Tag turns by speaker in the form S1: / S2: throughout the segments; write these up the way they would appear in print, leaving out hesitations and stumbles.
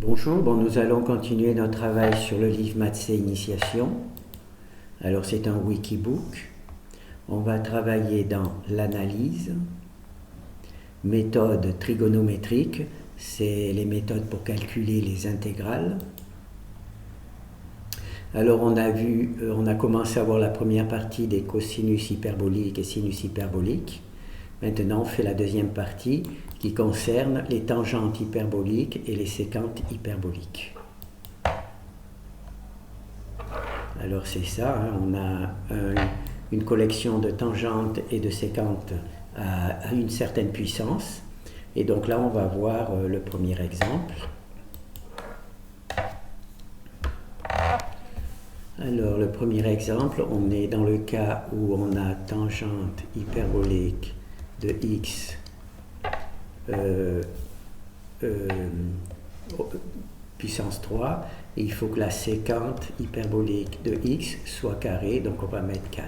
S1: Bonjour, nous allons continuer notre travail sur le livre Maths et Initiation. Alors c'est un wikibook. On va travailler dans l'analyse, méthode trigonométrique, c'est les méthodes pour calculer les intégrales. Alors on a commencé à voir la première partie des cosinus hyperboliques et sinus hyperboliques. Maintenant on fait la deuxième partie qui concerne les tangentes hyperboliques et les séquentes hyperboliques. Alors c'est ça, on a une collection de tangentes et de séquentes à une certaine puissance. Et donc là on va voir le premier exemple. Alors le premier exemple, on est dans le cas où on a tangente hyperbolique de x puissance 3, et il faut que la séquente hyperbolique de x soit carrée, donc on va mettre 4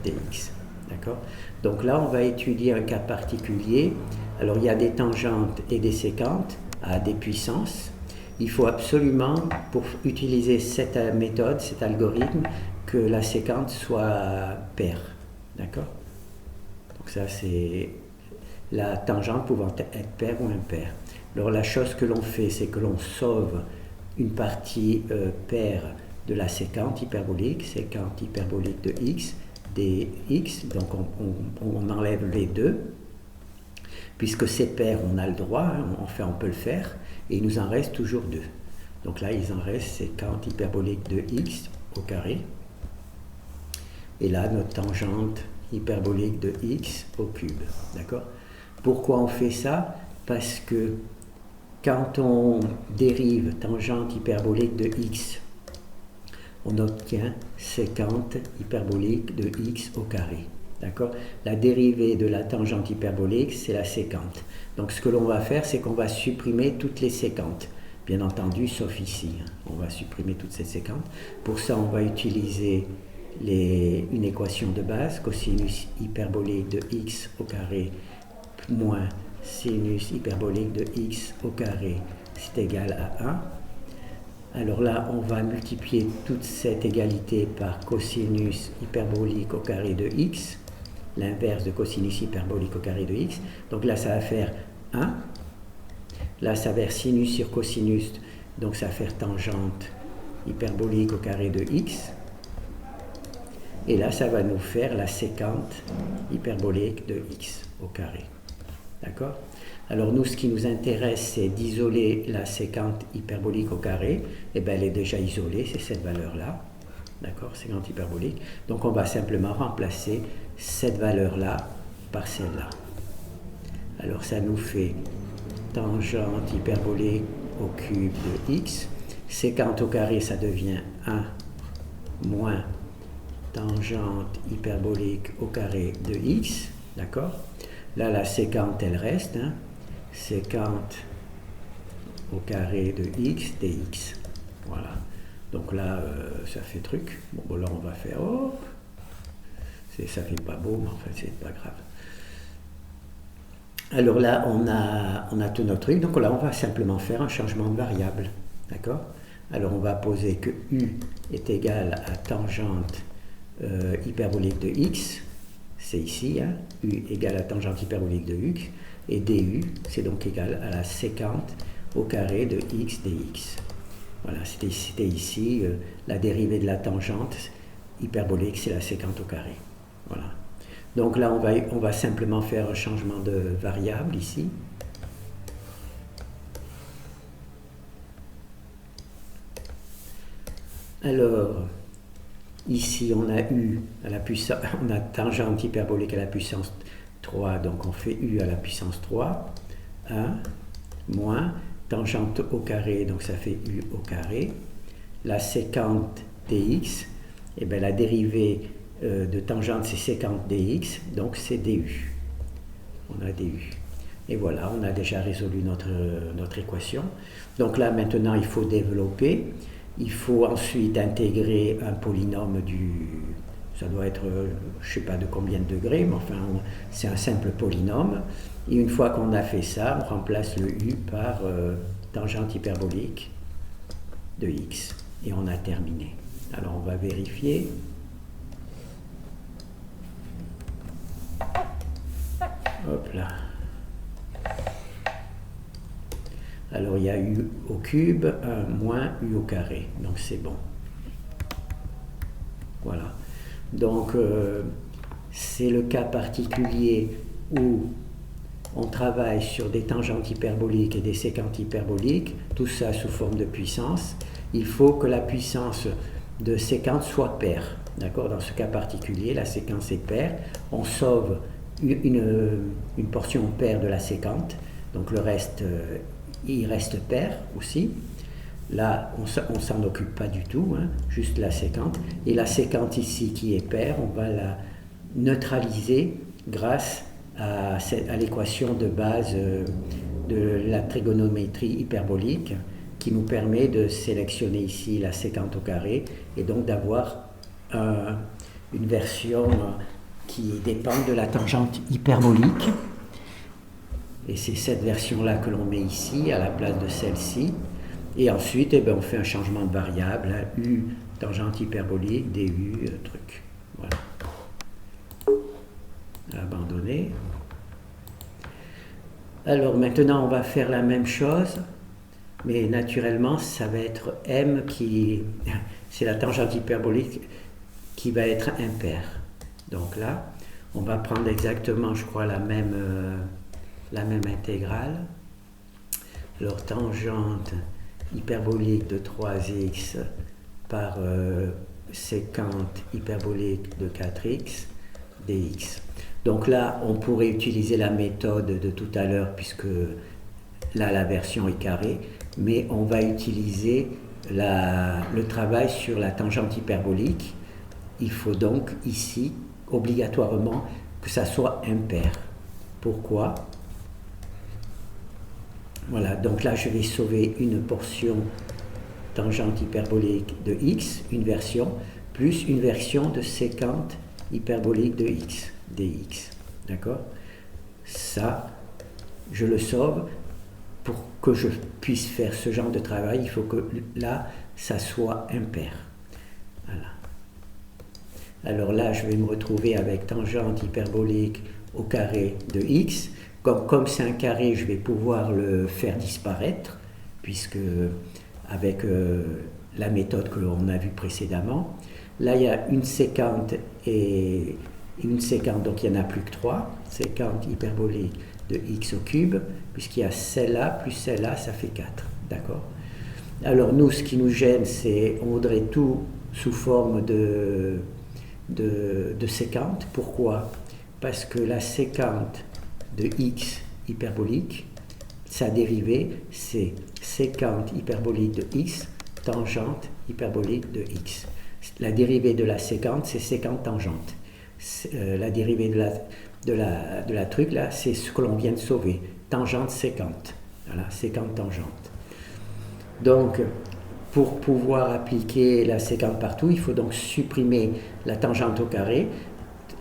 S1: dx. D'accord ? Donc là, on va étudier un cas particulier. Alors, il y a des tangentes et des séquentes à des puissances. Il faut absolument, pour utiliser cette méthode, cet algorithme, que la séquente soit paire. D'accord ? Donc ça, c'est la tangente pouvant être paire ou impaire. Alors la chose que l'on fait, c'est que l'on sauve une partie paire de la séquente hyperbolique de x, dx, donc on enlève les deux, puisque c'est paire, on a le droit, on peut le faire, et il nous en reste toujours deux. Donc là, il en reste séquente hyperbolique de x au carré, et là, notre tangente hyperbolique de x au cube. D'accord ? Pourquoi on fait ça ? Parce que quand on dérive tangente hyperbolique de x, on obtient séquente hyperbolique de x au carré. D'accord ? La dérivée de la tangente hyperbolique, c'est la séquente. Donc ce que l'on va faire, c'est qu'on va supprimer toutes les séquentes. Bien entendu, sauf ici. On va supprimer toutes ces séquentes. Pour ça, on va utiliser une équation de base, cosinus hyperbolique de x au carré moins sinus hyperbolique de x au carré, c'est égal à 1. Alors là, on va multiplier toute cette égalité par cosinus hyperbolique au carré de x, l'inverse de cosinus hyperbolique au carré de x. Donc là, ça va faire 1. Là, ça va faire sinus sur cosinus, donc ça va faire tangente hyperbolique au carré de x. Et là, ça va nous faire la séquente hyperbolique de x au carré. D'accord ? Alors nous, ce qui nous intéresse, c'est d'isoler la séquente hyperbolique au carré. Et bien, elle est déjà isolée, c'est cette valeur-là. D'accord ? Séquente hyperbolique. Donc on va simplement remplacer cette valeur-là par celle-là. Alors ça nous fait tangente hyperbolique au cube de x. Séquente au carré, ça devient 1 moins tangente hyperbolique au carré de x, d'accord ? Là, la séquente, elle reste, séquente au carré de x dx. Voilà. Donc là, ça fait truc. Bon, là, on va faire, ça fait pas beau, mais en fait, c'est pas grave. Alors là, on a tout notre truc. Donc là, on va simplement faire un changement de variable, d'accord ? Alors, on va poser que u est égal à tangente hyperbolique de x, c'est ici, u égale à tangente hyperbolique de x, et du, c'est donc égal à la séquente au carré de x dx. Voilà, c'était ici, la dérivée de la tangente hyperbolique, c'est la séquente au carré. Voilà. Donc là, on va simplement faire un changement de variable ici. Alors, ici, on a u à la puissance, on a tangente hyperbolique à la puissance 3, donc on fait u à la puissance 3, 1, moins tangente au carré, donc ça fait u au carré. La séquente dx, et bien la dérivée de tangente, c'est séquente dx, donc c'est du. On a du. Et voilà, on a déjà résolu notre équation. Donc là, maintenant, il faut développer. Il faut ensuite intégrer un polynôme ça doit être, je ne sais pas de combien de degrés, mais enfin, c'est un simple polynôme. Et une fois qu'on a fait ça, on remplace le u par tangente hyperbolique de x. Et on a terminé. Alors on va vérifier. Hop là. Alors il y a u au cube, 1 moins u au carré. Donc c'est bon. Voilà. Donc c'est le cas particulier où on travaille sur des tangentes hyperboliques et des séquentes hyperboliques, tout ça sous forme de puissance. Il faut que la puissance de séquente soit paire. D'accord? Dans ce cas particulier, la séquence est paire. On sauve une portion paire de la séquente, donc le reste, il reste paire aussi. Là, on ne s'en occupe pas du tout, hein, juste la séquente. Et la séquente ici qui est paire, on va la neutraliser grâce à l'équation de base de la trigonométrie hyperbolique qui nous permet de sélectionner ici la séquente au carré et donc d'avoir une version qui dépend de la tangente hyperbolique. Et c'est cette version-là que l'on met ici à la place de celle-ci. Et ensuite, eh bien, on fait un changement de variable, hein, u tangente hyperbolique, du truc. Voilà. Abandonner. Alors maintenant, on va faire la même chose, mais naturellement, ça va être m qui... C'est la tangente hyperbolique qui va être impaire. Donc là, on va prendre exactement, je crois, la même intégrale. Alors, tangente hyperbolique de 3x par séquente hyperbolique de 4x dx. Donc là, on pourrait utiliser la méthode de tout à l'heure, puisque là, la version est carrée, mais on va utiliser le travail sur la tangente hyperbolique. Il faut donc ici, obligatoirement, que ça soit impair. Pourquoi ? Voilà, donc là, je vais sauver une portion tangente hyperbolique de x, une version, plus une version de séquente hyperbolique de x, dx. D'accord? Ça, je le sauve. Pour que je puisse faire ce genre de travail, il faut que là, ça soit impair. Voilà. Alors là, je vais me retrouver avec tangente hyperbolique au carré de x. Comme c'est un carré, je vais pouvoir le faire disparaître, puisque avec la méthode que l'on a vue précédemment, là il y a une séquente et une séquente, donc il n'y en a plus que 3, séquente hyperbolique de x au cube, puisqu'il y a celle-là plus celle-là, ça fait 4. D'accord? Alors nous, ce qui nous gêne, c'est on voudrait tout sous forme de séquente. Pourquoi? Parce que la séquente de x hyperbolique, sa dérivée, c'est séquente hyperbolique de x tangente hyperbolique de x. La dérivée de la séquente, c'est séquente tangente. La dérivée de la truc, là, c'est ce que l'on vient de sauver. Tangente séquente. Voilà, séquente tangente. Donc, pour pouvoir appliquer la séquente partout, il faut donc supprimer la tangente au carré,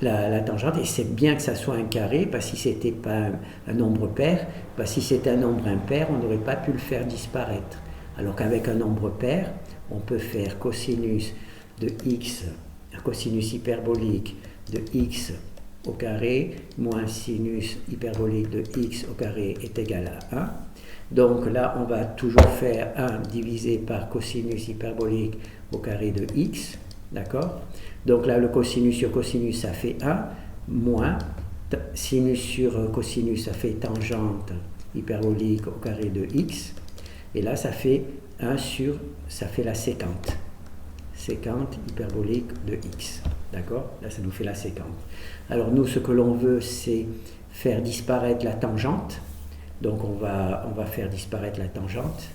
S1: la tangente, et c'est bien que ça soit un carré, parce que si ce n'était pas un nombre pair, si c'était un nombre impair, on n'aurait pas pu le faire disparaître. Alors qu'avec un nombre pair, on peut faire cosinus de x, un cosinus hyperbolique de x au carré, moins sinus hyperbolique de x au carré est égal à 1. Donc là, on va toujours faire 1 divisé par cosinus hyperbolique au carré de x, d'accord? Donc là, le cosinus sur cosinus, ça fait 1, moins sinus sur cosinus, ça fait tangente hyperbolique au carré de x, et là, ça fait 1 sur, ça fait la séquente hyperbolique de x, d'accord? Là, ça nous fait la séquente. Alors nous, ce que l'on veut, c'est faire disparaître la tangente. Donc on va faire disparaître la tangente.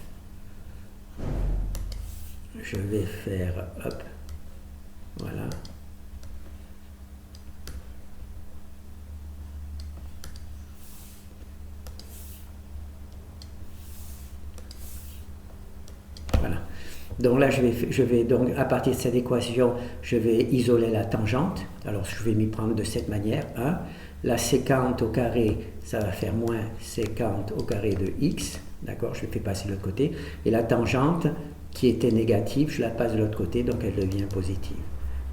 S1: Je vais faire, hop, voilà. Voilà. Donc là, je vais donc, à partir de cette équation, je vais isoler la tangente. Alors je vais m'y prendre de cette manière. 1. La séquente au carré, ça va faire moins séquente au carré de x. d'accord? Je le fais passer de l'autre côté. Et la tangente qui était négative, je la passe de l'autre côté, donc elle devient positive.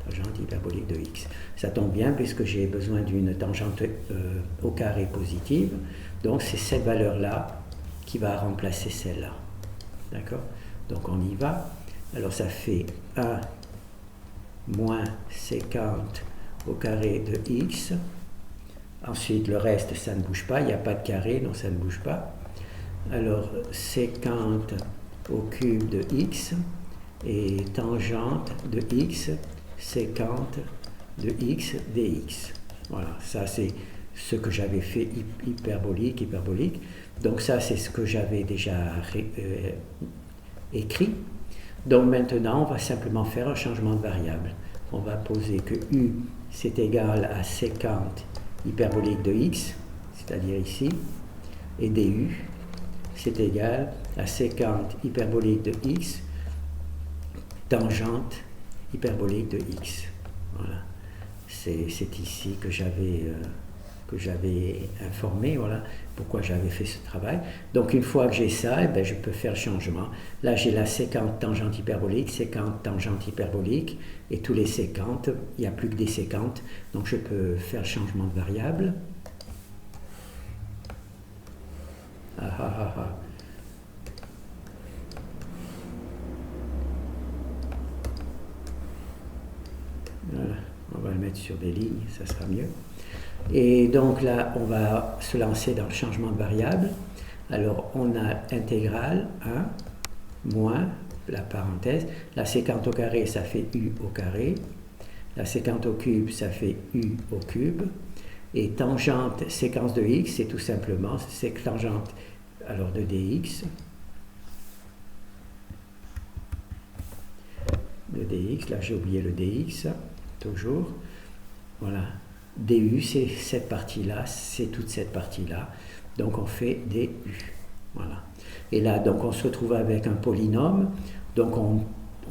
S1: Tangente hyperbolique de x. Ça tombe bien puisque j'ai besoin d'une tangente au carré positive. Donc c'est cette valeur-là qui va remplacer celle-là. D'accord? Donc on y va. Alors ça fait 1 moins sécante au carré de x. Ensuite le reste ça ne bouge pas, il n'y a pas de carré, donc ça ne bouge pas. Alors sécante au cube de x et tangente de x, sécante de x dx. Voilà, ça c'est ce que j'avais fait hyperbolique. Donc ça c'est ce que j'avais déjà écrit. Donc maintenant on va simplement faire un changement de variable. On va poser que u c'est égal à sécante hyperbolique de x, c'est-à-dire ici, et du c'est égal à sécante hyperbolique de x tangente hyperbolique de x. Voilà. C'est ici que j'avais informé, voilà, pourquoi j'avais fait ce travail. Donc une fois que j'ai ça, eh bien, je peux faire le changement. Là j'ai la sécante tangente hyperbolique, sécante tangente hyperbolique, et tous les sécantes, il n'y a plus que des sécantes, donc je peux faire le changement de variable. Voilà, on va le mettre sur des lignes, ça sera mieux. Et donc là, on va se lancer dans le changement de variable. Alors, on a intégrale 1 moins la parenthèse. La sécante au carré, ça fait u au carré. La sécante au cube, ça fait u au cube. Et tangente séquence de x, c'est tout simplement tangente alors de dx. De dx, là j'ai oublié le dx, toujours. Voilà. Du, c'est cette partie-là, c'est toute cette partie-là. Donc on fait du. Voilà. Et là, donc on se retrouve avec un polynôme. Donc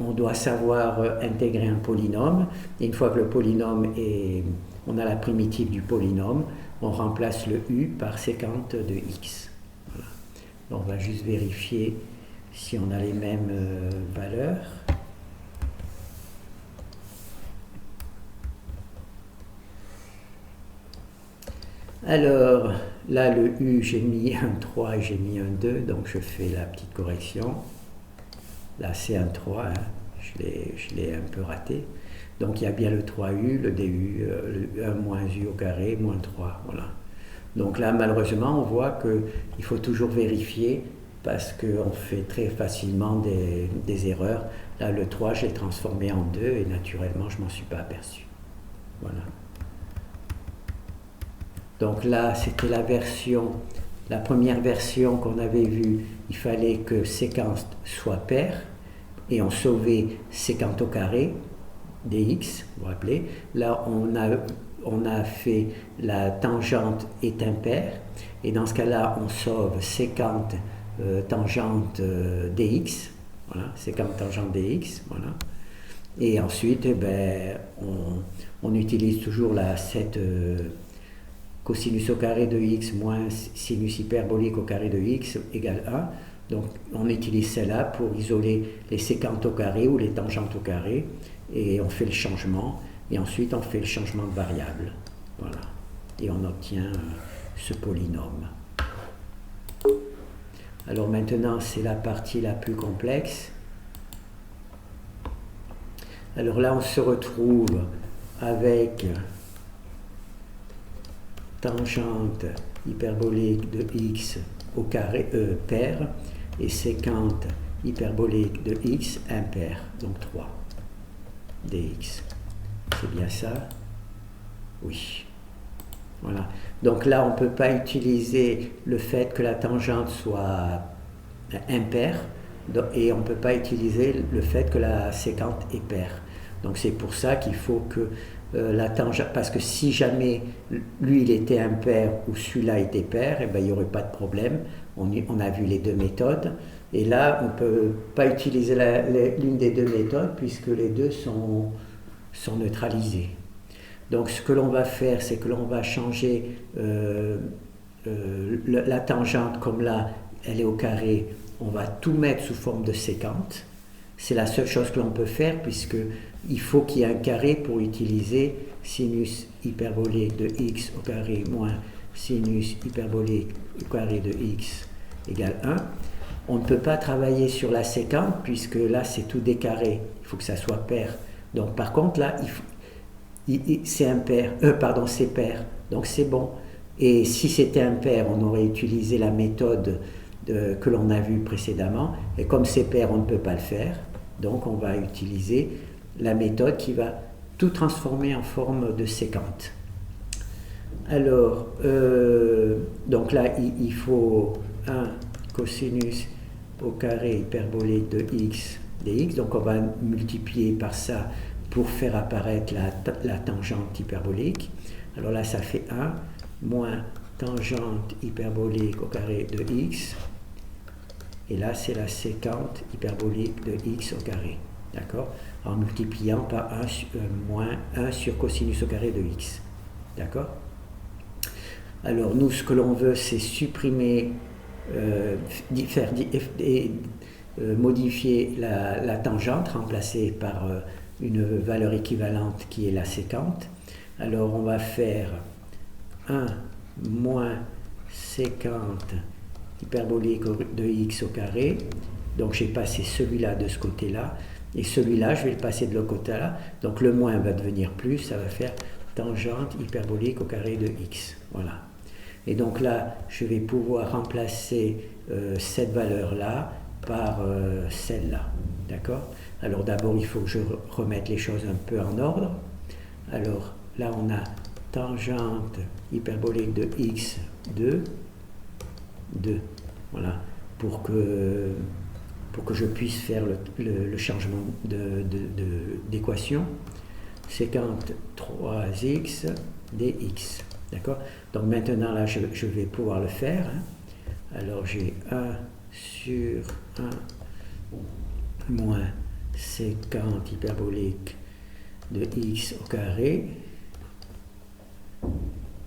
S1: on doit savoir intégrer un polynôme. Et une fois que le polynôme est... On a la primitive du polynôme, on remplace le u par sécante de x. Voilà. Donc on va juste vérifier si on a les mêmes valeurs. Alors, là, le U, j'ai mis un 3 et j'ai mis un 2, donc je fais la petite correction. Là, c'est un 3, hein. Je l'ai un peu raté. Donc, il y a bien le 3U, le DU, le 1 moins U au carré, moins 3, voilà. Donc là, malheureusement, on voit qu'il faut toujours vérifier parce qu'on fait très facilement des erreurs. Là, le 3, je l'ai transformé en 2 et naturellement, je ne m'en suis pas aperçu. Voilà. Donc là, c'était la première version qu'on avait vue. Il fallait que séquence soit paire et on sauvait séquente au carré dx, vous vous rappelez. Là, on a fait la tangente est impaire et dans ce cas-là, on sauve séquente tangente dx. Voilà, séquente tangente dx. Voilà. Et ensuite, on utilise toujours cette cosinus au carré de x moins sinus hyperbolique au carré de x égale 1. Donc on utilise celle-là pour isoler les séquentes au carré ou les tangentes au carré et on fait le changement et ensuite on fait le changement de variable. Voilà. Et on obtient ce polynôme. Alors maintenant c'est la partie la plus complexe. Alors là on se retrouve avec tangente hyperbolique de x au carré paire et séquente hyperbolique de x impaire, donc 3 dx. C'est bien ça? Oui. Voilà. Donc là, on ne peut pas utiliser le fait que la tangente soit impaire et on ne peut pas utiliser le fait que la séquente est paire. Donc c'est pour ça qu'il faut que la tangente, parce que si jamais lui il était impair ou celui-là était pair, eh ben, il n'y aurait pas de problème. On a vu les deux méthodes. Et là, on ne peut pas utiliser l'une des deux méthodes puisque les deux sont neutralisés. Donc ce que l'on va faire, c'est que l'on va changer la tangente comme là, elle est au carré, on va tout mettre sous forme de séquente. C'est la seule chose que l'on peut faire puisque il faut qu'il y ait un carré pour utiliser sinus hyperbolique de x au carré moins sinus hyperbolique au carré de x égale 1. On ne peut pas travailler sur la séquente puisque là c'est tout des carrés, il faut que ça soit pair. Donc par contre là c'est impair, c'est pair, donc c'est bon. Et si c'était impair, on aurait utilisé la méthode que l'on a vue précédemment, et comme c'est pair, on ne peut pas le faire, donc on va utiliser la méthode qui va tout transformer en forme de séquente. Alors, donc là, il faut un cosinus au carré hyperbolique de x dx, donc on va multiplier par ça pour faire apparaître la tangente hyperbolique. Alors là, ça fait 1 moins tangente hyperbolique au carré de x, et là, c'est la séquente hyperbolique de x au carré, d'accord, en multipliant par moins 1 sur cosinus au carré de x, d'accord. Alors, nous, ce que l'on veut, c'est supprimer, modifier la tangente, remplacer par une valeur équivalente qui est la séquente. Alors, on va faire 1 moins séquente hyperbolique de x au carré. Donc, j'ai passé celui-là de ce côté-là. Et celui-là, je vais le passer de l'autre côté-là. Donc, le moins va devenir plus. Ça va faire tangente hyperbolique au carré de x. Voilà. Et donc là, je vais pouvoir remplacer cette valeur-là par celle-là. D'accord? Alors d'abord, il faut que je remette les choses un peu en ordre. Alors là, on a tangente hyperbolique de x 2. Voilà. Pour que je puisse faire le changement d'équation. Séquente 3x dx. D'accord? Donc maintenant, là, je vais pouvoir le faire. Hein. Alors j'ai 1 sur 1 moins séquente hyperbolique de x au carré.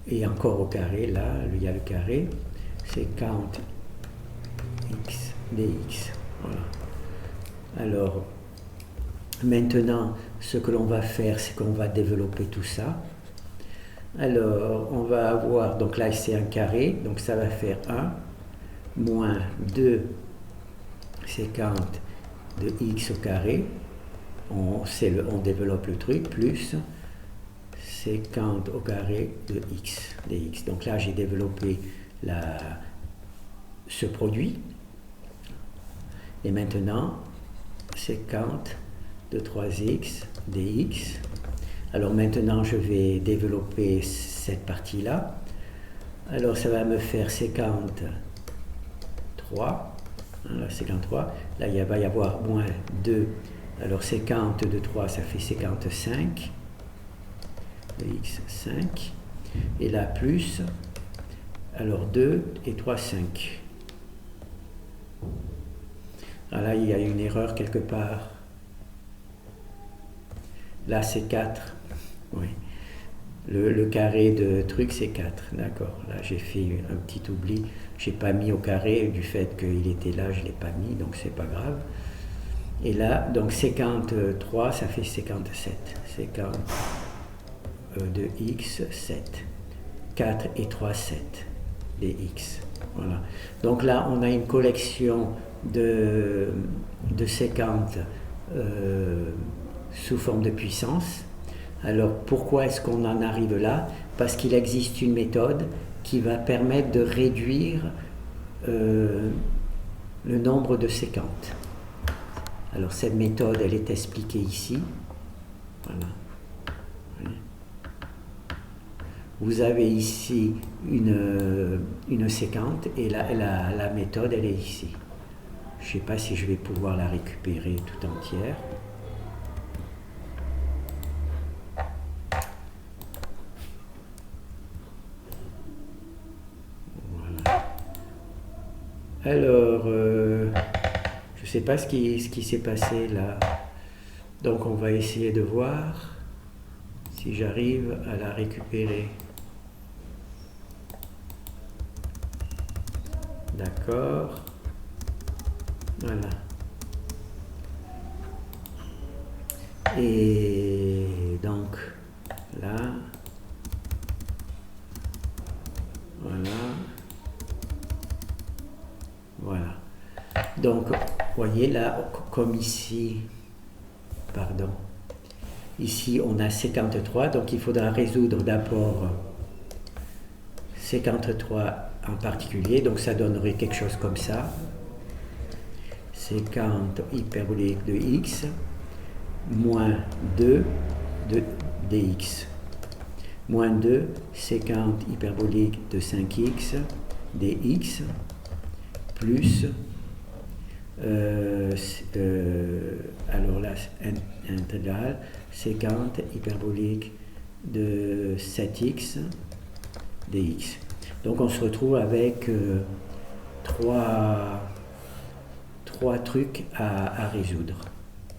S1: Et encore au carré, là, il y a le carré. Séquente x dx. Voilà. Alors, maintenant, ce que l'on va faire, c'est qu'on va développer tout ça. Alors, on va avoir, donc là c'est un carré, donc ça va faire 1 moins 2 séquente de x au carré, on développe le truc, plus séquente au carré de x dx. Donc là j'ai développé ce produit, et maintenant séquente de 3x dx. Alors maintenant, je vais développer cette partie-là. Alors ça va me faire séquente 3. Hein, séquente 3. Là, il va y avoir moins 2. Alors séquente de 3, ça fait séquente 5. De x 5. Et là, plus. Alors 2 et 3, 5. Alors là, il y a une erreur quelque part. Là, c'est 4. Oui. Le carré de truc, c'est 4. D'accord. Là, j'ai fait un petit oubli. Je n'ai pas mis au carré du fait qu'il était là, je ne l'ai pas mis, donc c'est pas grave. Et là, donc séquente 3, ça fait séquente 7. Séquente de x, 7. 4 et 3, 7. dx. Voilà. Donc là, on a une collection de séquentes sous forme de puissance. Alors pourquoi est-ce qu'on en arrive là? Parce qu'il existe une méthode qui va permettre de réduire le nombre de séquentes. Alors cette méthode, elle est expliquée ici. Voilà. Vous avez ici une séquente et la méthode, elle est ici. Je ne sais pas si je vais pouvoir la récupérer tout entière. Alors, je ne sais pas ce qui s'est passé là. Donc on va essayer de voir si j'arrive à la récupérer. D'accord. Voilà. Et donc, là. Voilà. Voilà. Donc, vous voyez là, comme ici, pardon, ici on a 53, donc il faudra résoudre d'abord 53 en particulier, donc ça donnerait quelque chose comme ça. 50 hyperbolique de x moins 2 de dx. Moins 2, 50 hyperbolique de 5x dx plus, alors là, intégrale, 50 hyperbolique de 7x dx. Donc on se retrouve avec trois trucs à résoudre,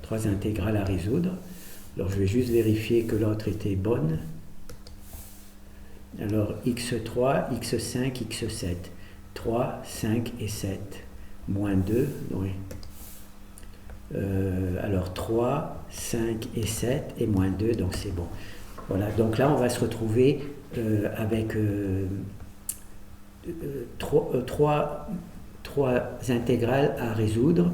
S1: 3 intégrales à résoudre. Alors je vais juste vérifier que l'autre était bonne. Alors x3, x5, x7, 3, 5 et 7, moins 2, oui. Alors 3, 5 et 7 et moins 2, donc c'est bon. Voilà, donc là on va se retrouver avec trois intégrales à résoudre.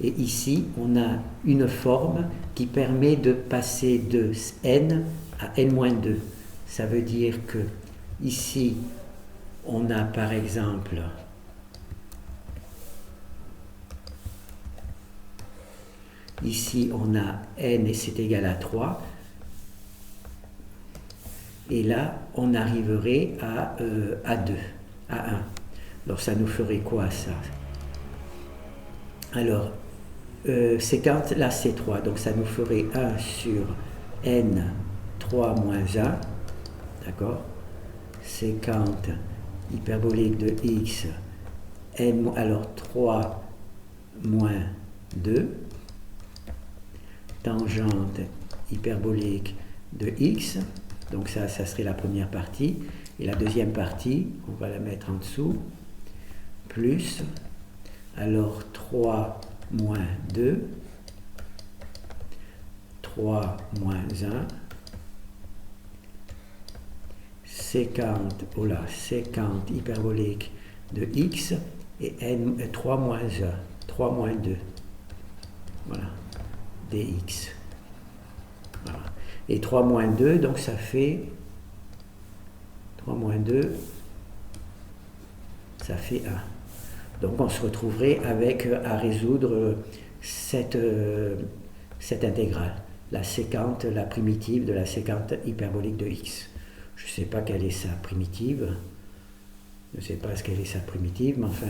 S1: Et ici, on a une forme qui permet de passer de n à n-2. Ça veut dire que ici, on a par exemple ici, on a n et c'est égal à 3. Et là, on arriverait à 2, à 1. Alors, ça nous ferait quoi, ça? Alors, c'est quand là, c'est 3. Donc, ça nous ferait 1 sur n 3 moins 1. D'accord? 50 hyperbolique de x, n, alors 3 moins 2. Tangente hyperbolique de x. Donc ça serait la première partie. Et la deuxième partie, on va la mettre en dessous. Plus, alors 3 moins 2. 3 moins 1. 50, oh là, 50 hyperbolique de x. Et n, 3 moins 1. 3 moins 2. Voilà. Dx. Voilà. Et 3 moins 2, donc ça fait 3 moins 2, ça fait 1. Donc on se retrouverait avec à résoudre cette intégrale, la séquente, la primitive de la séquente hyperbolique de x. Je ne sais pas quelle est sa primitive, je ne sais pas ce qu'elle est sa primitive, mais enfin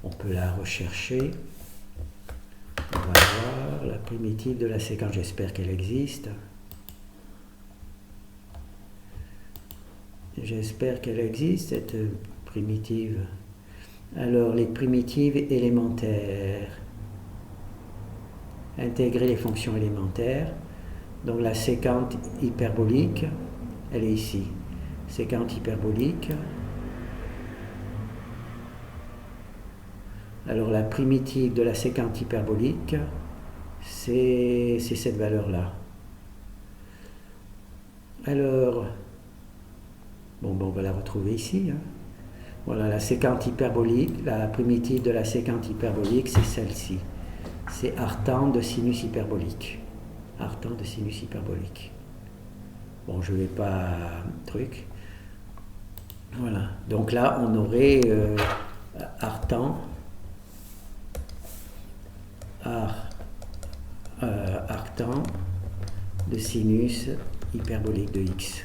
S1: on peut la rechercher. On va voir la primitive de la séquence, j'espère qu'elle existe. J'espère qu'elle existe, cette primitive. Alors, les primitives élémentaires. Intégrer les fonctions élémentaires. Donc, la séquente hyperbolique, elle est ici. Séquente hyperbolique. Alors la primitive de la séquente hyperbolique, c'est cette valeur-là. Alors, bon, on va la retrouver ici. Hein. Voilà, la séquente hyperbolique, la primitive de la séquente hyperbolique, c'est celle-ci. C'est artan de sinus hyperbolique. Artan de sinus hyperbolique. Bon, je ne vais pas... truc. Voilà. Donc là, on aurait artan... arctan de sinus hyperbolique de x.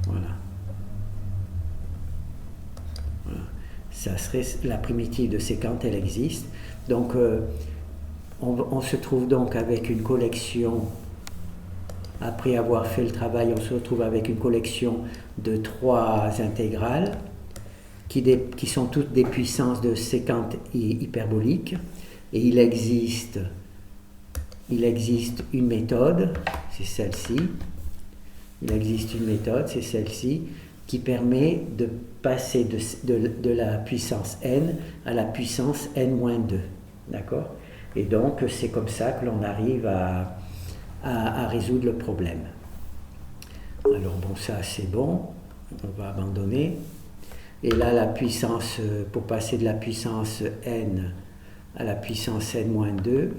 S1: Voilà. Voilà. Ça serait la primitive de séquente, elle existe. Donc, on se trouve donc avec une collection, après avoir fait le travail, on se retrouve avec une collection de 3 intégrales qui sont toutes des puissances de séquente hyperbolique. Et il existe une méthode, c'est celle-ci. Il existe une méthode, c'est celle-ci, qui permet de passer de la puissance n à la puissance n-2. D'accord? Et donc, c'est comme ça que l'on arrive à résoudre le problème. Alors, bon, ça, c'est bon. On va abandonner. Et là, la puissance, pour passer de la puissance n à la puissance n-2,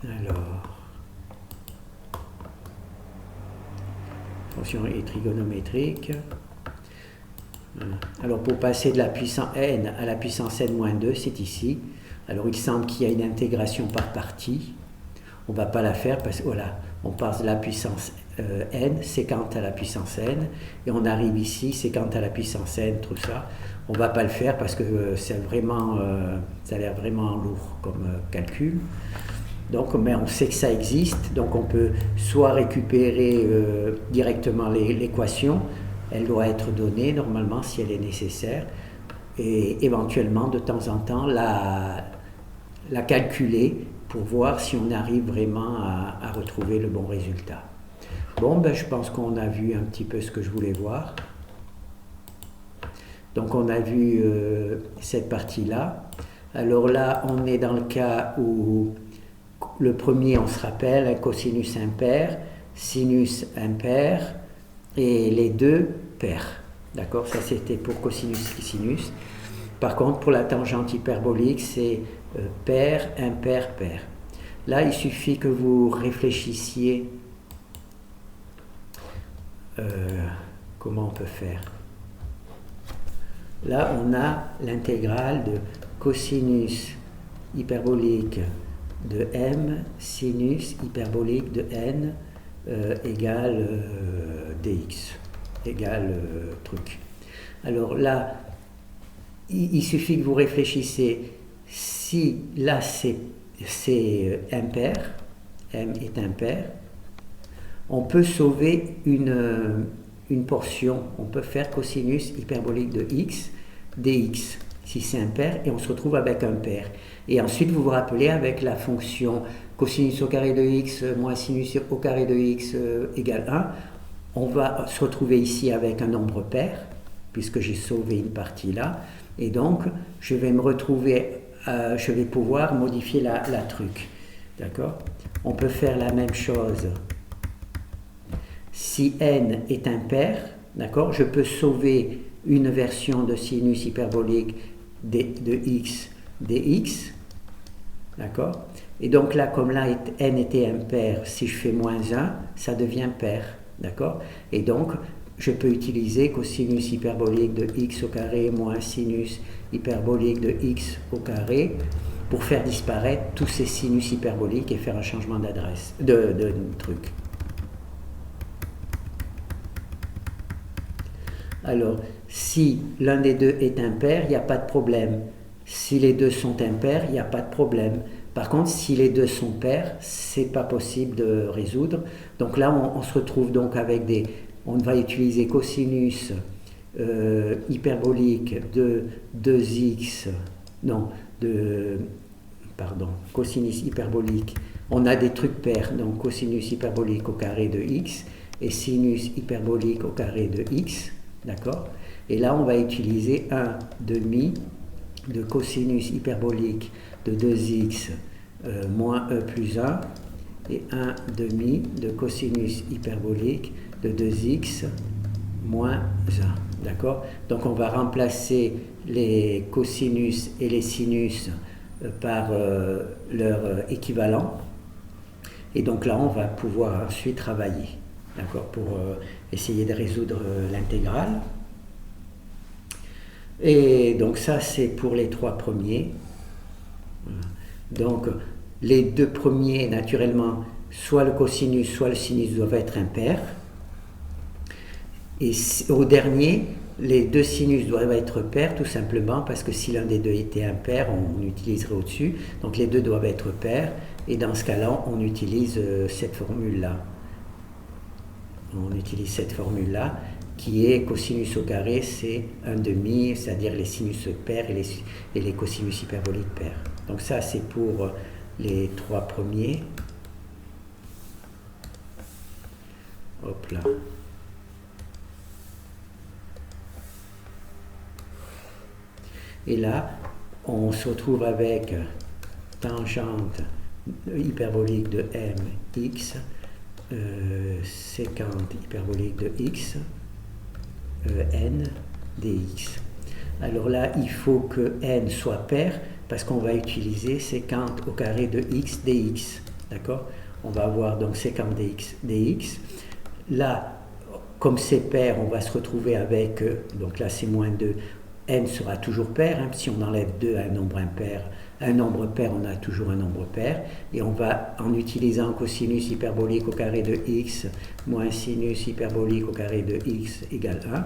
S1: alors, fonction est trigonométrique. Alors, pour passer de la puissance n à la puissance n-2, c'est ici. Alors, il semble qu'il y a une intégration par partie. On ne va pas la faire parce que, voilà, on passe de la puissance n, séquente à la puissance n, et on arrive ici, séquente à la puissance n, tout ça. On ne va pas le faire parce que c'est vraiment, ça a l'air vraiment lourd comme calcul. Donc, mais on sait que ça existe, donc on peut soit récupérer directement l'équation, elle doit être donnée normalement si elle est nécessaire, et éventuellement de temps en temps la calculer pour voir si on arrive vraiment à retrouver le bon résultat. Bon, ben, je pense qu'on a vu un petit peu ce que je voulais voir. Donc on a vu cette partie-là. Alors là, on est dans le cas où le premier, on se rappelle, un cosinus impair, sinus impair, et les deux pairs. D'accord? Ça, c'était pour cosinus et sinus. Par contre, pour la tangente hyperbolique, c'est pair, impair, pair. Là, il suffit que vous réfléchissiez comment on peut faire. Là, on a l'intégrale de cosinus hyperbolique de m, sinus hyperbolique de n égale dx, égale truc. Alors là, il suffit que vous réfléchissez, si là c'est impair, m est impair, on peut sauver une portion, on peut faire cosinus hyperbolique de x, dx, si c'est impair, et on se retrouve avec un pair. Et ensuite, vous vous rappelez avec la fonction cosinus au carré de x moins sinus au carré de x égale 1, on va se retrouver ici avec un nombre pair, puisque j'ai sauvé une partie là, et donc je vais me retrouver, je vais pouvoir modifier la truc. D'accord? On peut faire la même chose. Si n est impair, d'accord, je peux sauver une version de sinus hyperbolique de x dx, d'accord, et donc là, comme là n était impair, si je fais moins 1, ça devient pair, d'accord, et donc je peux utiliser cosinus hyperbolique de x au carré moins sinus hyperbolique de x au carré pour faire disparaître tous ces sinus hyperboliques et faire un changement d'adresse, de truc. Alors, si l'un des deux est impair, il n'y a pas de problème. Si les deux sont impairs, il n'y a pas de problème. Par contre, si les deux sont pairs, c'est pas possible de résoudre. Donc là, on se retrouve donc avec on va utiliser cosinus hyperbolique de 2x, cosinus hyperbolique. On a des trucs pairs, donc cosinus hyperbolique au carré de x et sinus hyperbolique au carré de x. D'accord? Et là, on va utiliser 1 demi de cosinus hyperbolique de 2x moins e plus 1 et 1 demi de cosinus hyperbolique de 2x moins 1. D'accord? Donc, on va remplacer les cosinus et les sinus par leur équivalent. Et donc là, on va pouvoir ensuite travailler. D'accord, pour essayer de résoudre l'intégrale. Et donc ça, c'est pour les trois premiers. Donc les deux premiers, naturellement, soit le cosinus, soit le sinus doivent être impairs. Et au dernier, les deux sinus doivent être pairs, tout simplement parce que si l'un des deux était impair, on utiliserait au-dessus. Donc les deux doivent être pairs. Et dans ce cas-là, on utilise cette formule-là. On utilise cette formule-là qui est cosinus au carré, c'est 1 demi, c'est-à-dire les sinus pairs et les cosinus hyperboliques pairs. Donc ça, c'est pour les trois premiers. Hop là. Et là, on se retrouve avec tangente hyperbolique de mx, sécante hyperbolique de x, n dx. Alors là, il faut que n soit pair parce qu'on va utiliser sécante au carré de x dx. D'accord? On va avoir donc sécante dx. Là, comme c'est pair, on va se retrouver avec, donc là c'est moins 2, n sera toujours pair, hein, si on enlève 2 à un nombre pair, on a toujours un nombre pair, et on va, en utilisant cosinus hyperbolique au carré de x moins sinus hyperbolique au carré de x égale 1,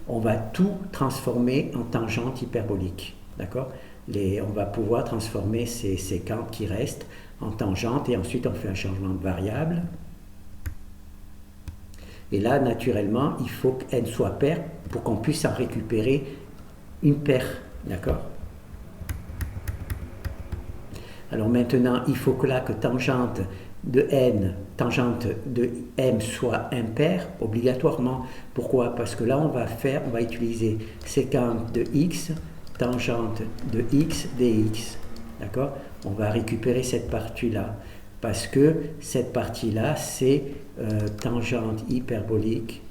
S1: on va tout transformer en tangente hyperbolique, d'accord? On va pouvoir transformer ces séquences qui restent en tangente, et ensuite on fait un changement de variable. Et là, naturellement, il faut que n soit pair pour qu'on puisse en récupérer une paire, d'accord? Alors maintenant, il faut que là, que tangente de m soit impair, obligatoirement. Pourquoi? Parce que là, on va utiliser sécante de x, tangente de x dx, d'accord? On va récupérer cette partie-là. Parce que cette partie-là, c'est tangente hyperbolique,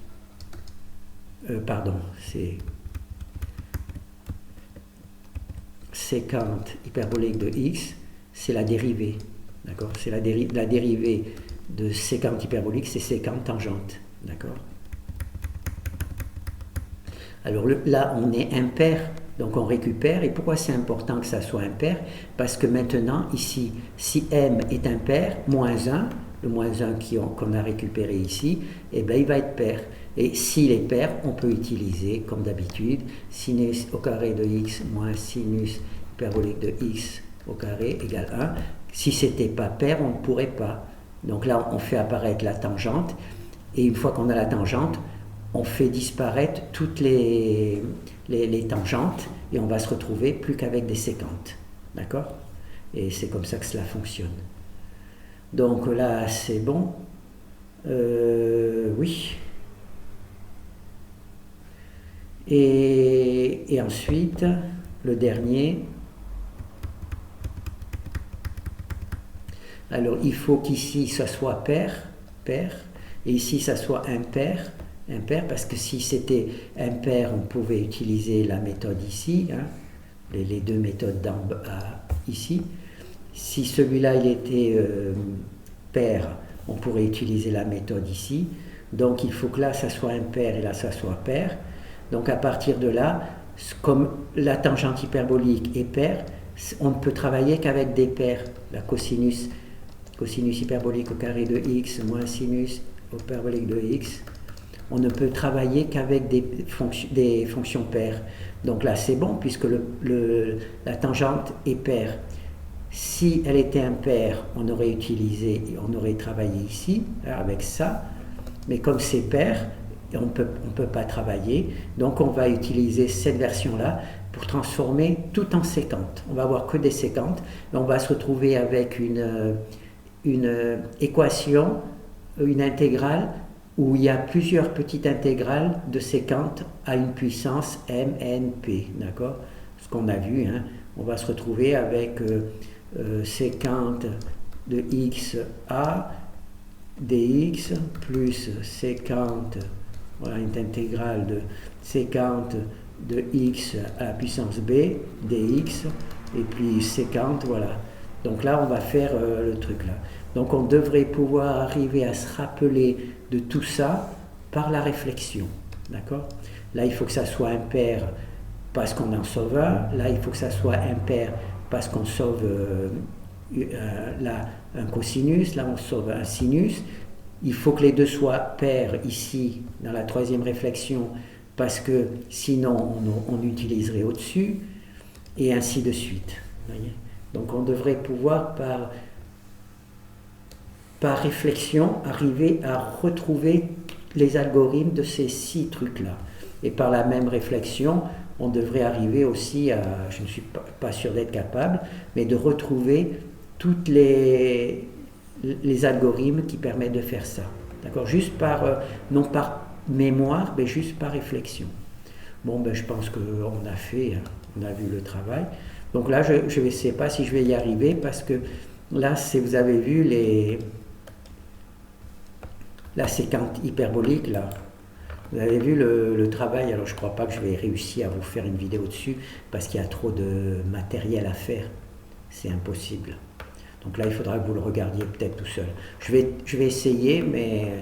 S1: c'est sécante hyperbolique de x, c'est la dérivée, d'accord? C'est la dérivée de sécante hyperbolique, c'est sécante tangente, d'accord? Alors là, on est impair, donc on récupère. Et pourquoi c'est important que ça soit impair? Parce que maintenant, ici, si m est impair, moins 1, le moins 1 qu'on a récupéré ici, eh bien, il va être pair. Et s'il est pair, on peut utiliser, comme d'habitude, sinus au carré de x moins sinus hyperbolique de x au carré égale 1. Si ce n'était pas pair, on ne pourrait pas. Donc là, on fait apparaître la tangente. Et une fois qu'on a la tangente, on fait disparaître toutes les tangentes et on va se retrouver plus qu'avec des séquentes. D'accord? Et c'est comme ça que cela fonctionne. Donc là, c'est bon. Oui. Et ensuite, le dernier. Alors, il faut qu'ici, ça soit pair, et ici, ça soit impair, parce que si c'était impair, on pouvait utiliser la méthode ici, hein, les deux méthodes d'en bas ici. Si celui-là, il était pair, on pourrait utiliser la méthode ici. Donc, il faut que là, ça soit impair et là, ça soit pair. Donc, à partir de là, comme la tangente hyperbolique est paire, on ne peut travailler qu'avec des paires. La cosinus hyperbolique au carré de x moins sinus hyperbolique de x, on ne peut travailler qu'avec des fonctions paires. Donc là, c'est bon, puisque la tangente est paire. Si elle était impaire, on aurait travaillé ici, avec ça, mais comme c'est pair, on ne peut pas travailler, donc on va utiliser cette version-là pour transformer tout en séquente. On va avoir que des séquentes, et on va se retrouver avec une équation, une intégrale, où il y a plusieurs petites intégrales de séquentes à une puissance mnp, d'accord? Ce qu'on a vu, hein, on va se retrouver avec séquente de x a dx plus séquente, voilà, une intégrale de séquente de x à la puissance b dx, et puis séquente, voilà. Donc là, on va faire le truc là. Donc on devrait pouvoir arriver à se rappeler de tout ça par la réflexion, d'accord? Là, il faut que ça soit impair parce qu'on en sauve un. Là, il faut que ça soit impair parce qu'on sauve là, un cosinus. Là, on sauve un sinus. Il faut que les deux soient pairs ici, dans la troisième réflexion, parce que sinon, on utiliserait au-dessus, et ainsi de suite. Voyez? Donc on devrait pouvoir, par réflexion, arriver à retrouver les algorithmes de ces 6 trucs-là. Et par la même réflexion, on devrait arriver aussi à, je ne suis pas sûr d'être capable, mais de retrouver toutes les algorithmes qui permettent de faire ça. D'accord? Juste non par mémoire, mais juste par réflexion. Bon, ben, je pense qu'on a fait... On a vu le travail. Donc là, je ne sais pas si je vais y arriver parce que là, si vous avez vu la séquence hyperbolique, là, vous avez vu le travail. Alors je ne crois pas que je vais réussir à vous faire une vidéo dessus parce qu'il y a trop de matériel à faire. C'est impossible. Donc là, il faudra que vous le regardiez peut-être tout seul. Je vais essayer, mais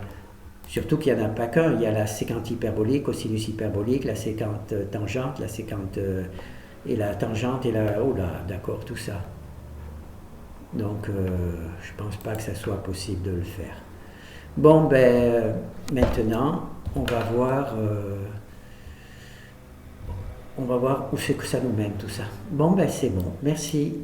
S1: surtout qu'il n'y en a pas qu'un. Il y a la séquence hyperbolique, cosinus hyperbolique, la séquence tangente, la séquence et la tangente et la... Oh là, d'accord, tout ça. Donc, je pense pas que ça soit possible de le faire. Bon, ben, maintenant, on va voir où c'est que ça nous mène tout ça. Bon, ben, c'est bon. Merci.